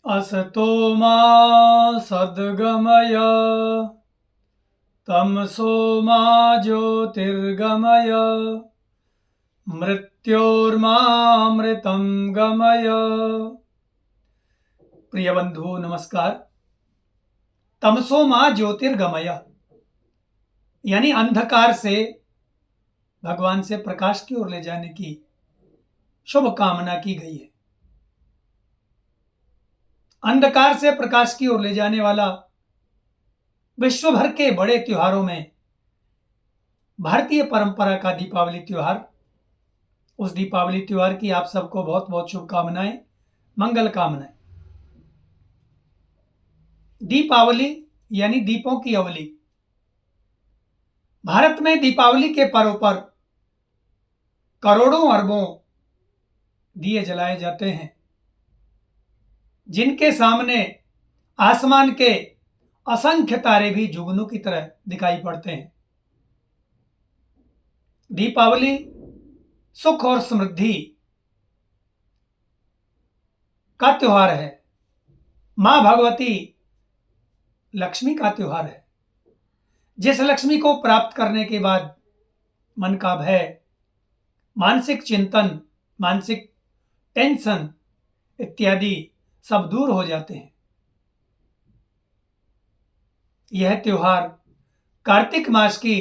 असतो मा सद्गमय तमसो मा ज्योतिर्गमय मृत्योर्मामृतं गमय। प्रिय बंधु नमस्कार। तमसो मा ज्योतिर्गमय यानी अंधकार से भगवान से प्रकाश की ओर ले जाने की शुभ कामना की गई है। अंधकार से प्रकाश की ओर ले जाने वाला विश्व भर के बड़े त्योहारों में भारतीय परंपरा का दीपावली त्योहार, उस दीपावली त्योहार की आप सबको बहुत बहुत शुभकामनाएं, मंगल कामनाएं। दीपावली यानी दीपों की अवली। भारत में दीपावली के पर्व पर करोड़ों अरबों दिए जलाए जाते हैं, जिनके सामने आसमान के असंख्य तारे भी जुगनू की तरह दिखाई पड़ते हैं। दीपावली सुख और समृद्धि का त्योहार है। मां भगवती लक्ष्मी का त्योहार है। जिस लक्ष्मी को प्राप्त करने के बाद मन का भय, मानसिक चिंतन, मानसिक टेंशन इत्यादि सब दूर हो जाते हैं। यह त्योहार कार्तिक मास की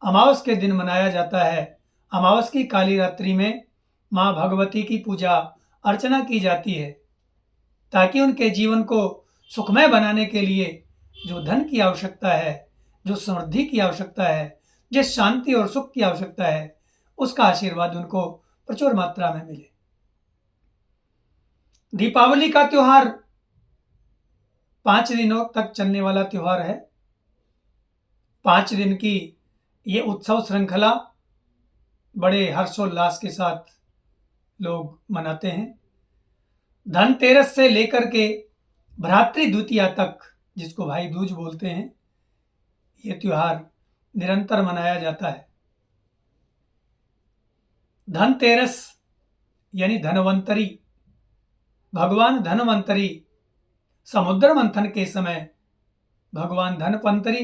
अमावस के दिन मनाया जाता है। अमावस की काली रात्रि में मां भगवती की पूजा अर्चना की जाती है, ताकि उनके जीवन को सुखमय बनाने के लिए जो धन की आवश्यकता है, जो समृद्धि की आवश्यकता है, जिस शांति और सुख की आवश्यकता है, उसका आशीर्वाद उनको प्रचुर मात्रा में मिले। दीपावली का त्योहार 5 दिनों तक चलने वाला त्योहार है। 5 दिन की ये उत्सव श्रृंखला बड़े हर्षोल्लास के साथ लोग मनाते हैं। धनतेरस से लेकर के भ्रातृ द्वितीया तक, जिसको भाई दूज बोलते हैं, ये त्योहार निरंतर मनाया जाता है। धनतेरस यानी धनवंतरी। भगवान धनवंतरी समुद्र मंथन के समय भगवान धनवंतरी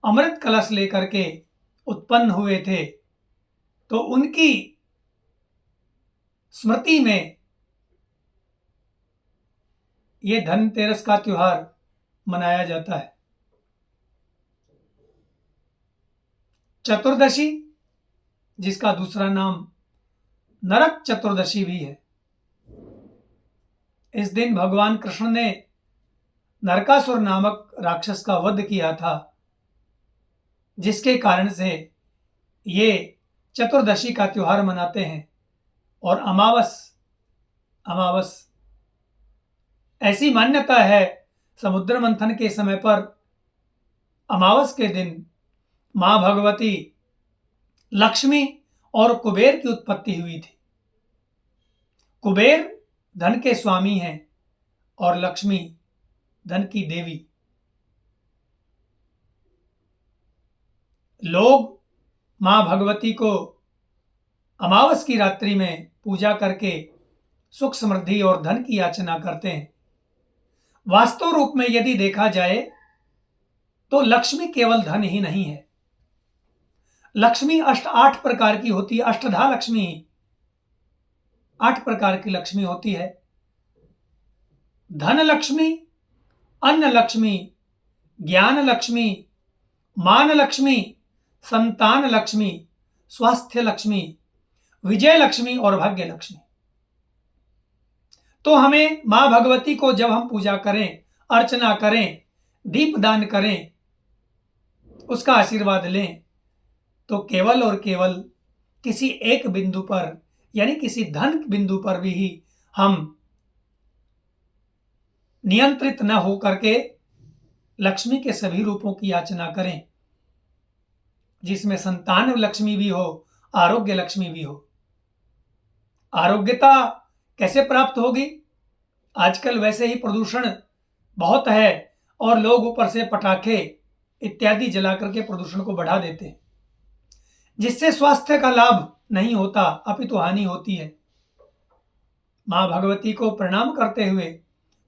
अमृत कलश लेकर के उत्पन्न हुए थे, तो उनकी स्मृति में ये धनतेरस का त्योहार मनाया जाता है। चतुर्दशी, जिसका दूसरा नाम नरक चतुर्दशी भी है, इस दिन भगवान कृष्ण ने नरकासुर नामक राक्षस का वध किया था, जिसके कारण से ये चतुर्दशी का त्योहार मनाते हैं। और अमावस ऐसी मान्यता है, समुद्र मंथन के समय पर अमावस के दिन मां भगवती लक्ष्मी और कुबेर की उत्पत्ति हुई थी। कुबेर धन के स्वामी हैं और लक्ष्मी धन की देवी। लोग मां भगवती को अमावस की रात्रि में पूजा करके सुख समृद्धि और धन की याचना करते हैं। वास्तव रूप में यदि देखा जाए तो लक्ष्मी केवल धन ही नहीं है। लक्ष्मी 8 प्रकार की होती है। अष्टधा लक्ष्मी, 8 प्रकार की लक्ष्मी होती है। धन लक्ष्मी, अन्न लक्ष्मी, ज्ञान लक्ष्मी, मान लक्ष्मी, संतान लक्ष्मी, स्वास्थ्य लक्ष्मी, विजय लक्ष्मी और भाग्य लक्ष्मी। तो हमें मां भगवती को जब हम पूजा करें, अर्चना करें, दीपदान करें, उसका आशीर्वाद लें, तो केवल और केवल किसी एक बिंदु पर यानी किसी धन बिंदु पर भी ही हम नियंत्रित न हो करके लक्ष्मी के सभी रूपों की याचना करें, जिसमें संतान लक्ष्मी भी हो, आरोग्य लक्ष्मी भी हो। आरोग्यता कैसे प्राप्त होगी? आजकल वैसे ही प्रदूषण बहुत है और लोग ऊपर से पटाखे इत्यादि जला करके प्रदूषण को बढ़ा देते हैं, जिससे स्वास्थ्य का लाभ नहीं होता, अपितु हानि होती है। मां भगवती को प्रणाम करते हुए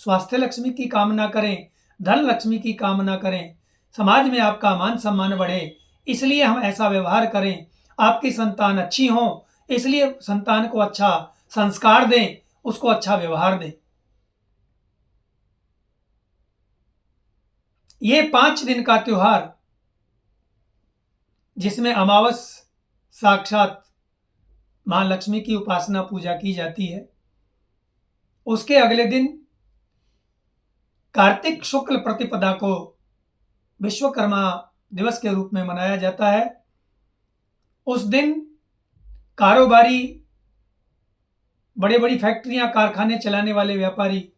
स्वास्थ्य लक्ष्मी की कामना करें, धन लक्ष्मी की कामना करें, समाज में आपका मान सम्मान बढ़े, इसलिए हम ऐसा व्यवहार करें, आपकी संतान अच्छी हो, इसलिए संतान को अच्छा संस्कार दें, उसको अच्छा व्यवहार दें। ये 5 दिन का त्योहार, जिसमें अमावस साक्षात मां लक्ष्मी की उपासना पूजा की जाती है, उसके अगले दिन कार्तिक शुक्ल प्रतिपदा को विश्वकर्मा दिवस के रूप में मनाया जाता है। उस दिन कारोबारी, बड़ी-बड़ी फैक्ट्रियां, कारखाने चलाने वाले व्यापारी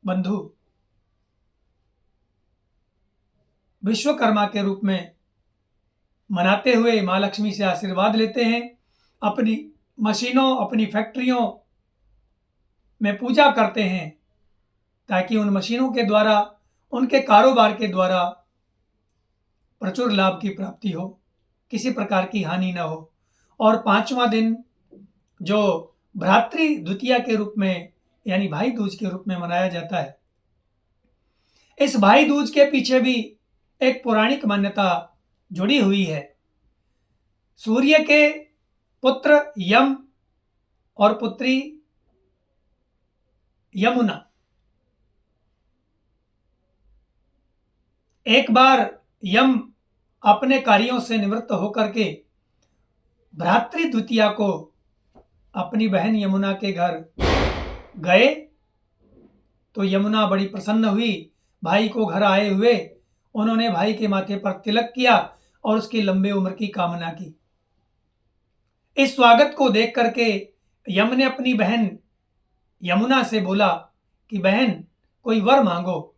बंधु विश्वकर्मा के रूप में मनाते हुए मां लक्ष्मी से आशीर्वाद लेते हैं। अपनी मशीनों, अपनी फैक्ट्रियों में पूजा करते हैं, ताकि उन मशीनों के द्वारा, उनके कारोबार के द्वारा प्रचुर लाभ की प्राप्ति हो, किसी प्रकार की हानि न हो। और 5वां दिन जो भ्रातृ द्वितीया के रूप में, यानी भाई दूज के रूप में मनाया जाता है, इस भाई दूज के पीछे भी एक पौराणिक मान्यता जुड़ी हुई है। सूर्य के पुत्र यम और पुत्री यमुना एक बार यम अपने कार्यों से निवृत्त होकर के भ्रातृ द्वितीया को अपनी बहन यमुना के घर गए, तो यमुना बड़ी प्रसन्न हुई। भाई को घर आए हुए उन्होंने भाई के माथे पर तिलक किया और उसकी लंबी उम्र की कामना की। इस स्वागत को देख करके यम ने अपनी बहन यमुना से बोला कि बहन, कोई वर मांगो।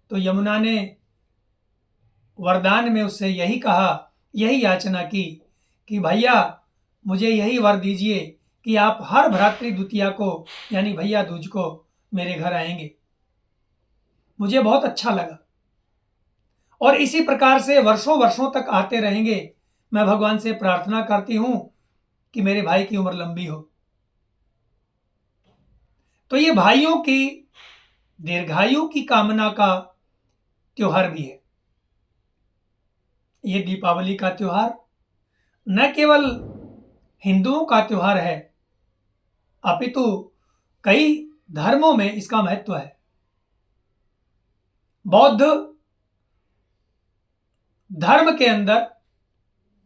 तो यमुना ने वरदान में उससे यही कहा, यही याचना की कि भैया, मुझे यही वर दीजिए कि आप हर भ्रातृ द्वितीया को, यानी भैया दूज को, मेरे घर आएंगे। मुझे बहुत अच्छा लगा और इसी प्रकार से वर्षों वर्षों तक आते रहेंगे। मैं भगवान से प्रार्थना करती हूं कि मेरे भाई की उम्र लंबी हो। तो ये भाइयों की दीर्घायु की कामना का त्योहार भी है। ये दीपावली का त्योहार न केवल हिंदुओं का त्योहार है, अपितु कई धर्मों में इसका महत्व है। बौद्ध धर्म के अंदर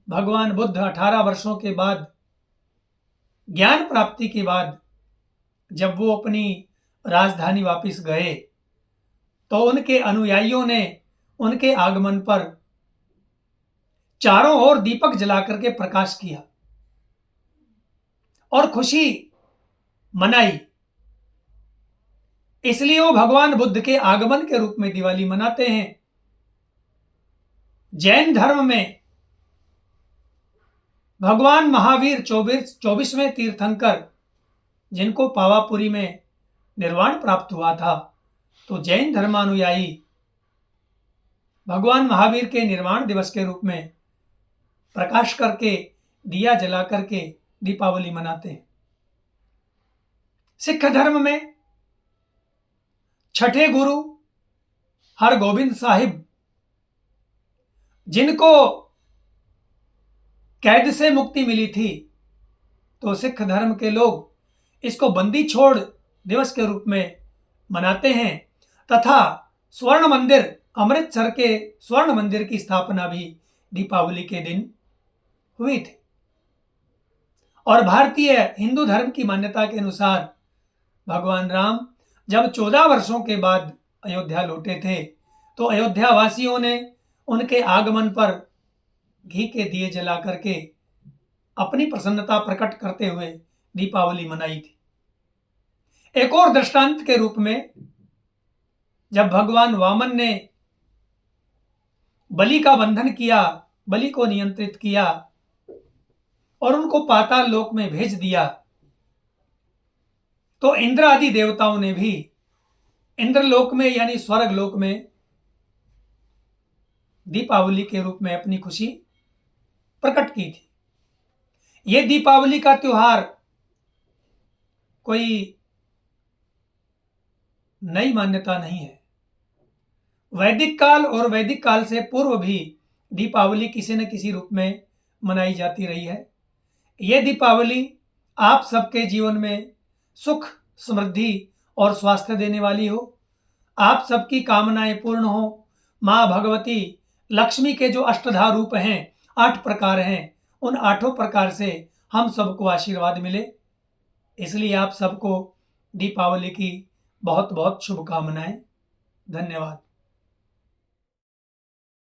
भगवान बुद्ध 18 वर्षों के बाद, ज्ञान प्राप्ति के बाद, जब वो अपनी राजधानी वापस गए, तो उनके अनुयायियों ने उनके आगमन पर चारों ओर दीपक जलाकर के प्रकाश किया और खुशी मनाई। इसलिए वो भगवान बुद्ध के आगमन के रूप में दिवाली मनाते हैं। जैन धर्म में भगवान महावीर 24वें तीर्थंकर, जिनको पावापुरी में निर्वाण प्राप्त हुआ था, तो जैन धर्मानुयायी भगवान महावीर के निर्वाण दिवस के रूप में प्रकाश करके, दिया जला करके दीपावली मनाते हैं। सिख धर्म में छठे गुरु हरगोबिंद साहिब, जिनको कैद से मुक्ति मिली थी, तो सिख धर्म के लोग इसको बंदी छोड़ दिवस के रूप में मनाते हैं। तथा स्वर्ण मंदिर, अमृतसर के स्वर्ण मंदिर की स्थापना भी दीपावली के दिन हुई थी। और भारतीय हिंदू धर्म की मान्यता के अनुसार भगवान राम जब 14 वर्षों के बाद अयोध्या लौटे थे, तो अयोध्या वासियों ने उनके आगमन पर घी के दिए जला करके अपनी प्रसन्नता प्रकट करते हुए दीपावली मनाई थी। एक और दृष्टांत के रूप में, जब भगवान वामन ने बलि का बंधन किया, बलि को नियंत्रित किया और उनको पाताल लोक में भेज दिया, तो इंद्र आदि देवताओं ने भी इंद्रलोक में, यानी स्वर्ग लोक में, दीपावली के रूप में अपनी खुशी प्रकट की थी। यह दीपावली का त्योहार कोई नई मान्यता नहीं है। वैदिक काल और वैदिक काल से पूर्व भी दीपावली किसी न किसी रूप में मनाई जाती रही है। ये दीपावली आप सबके जीवन में सुख, समृद्धि और स्वास्थ्य देने वाली हो। आप सबकी कामनाएं पूर्ण हो। माँ भगवती लक्ष्मी के जो अष्टधा रूप हैं, 8 प्रकार हैं, उन 8 प्रकार से हम सबको आशीर्वाद मिले। इसलिए आप सबको दीपावली की बहुत बहुत शुभकामनाएं। धन्यवाद।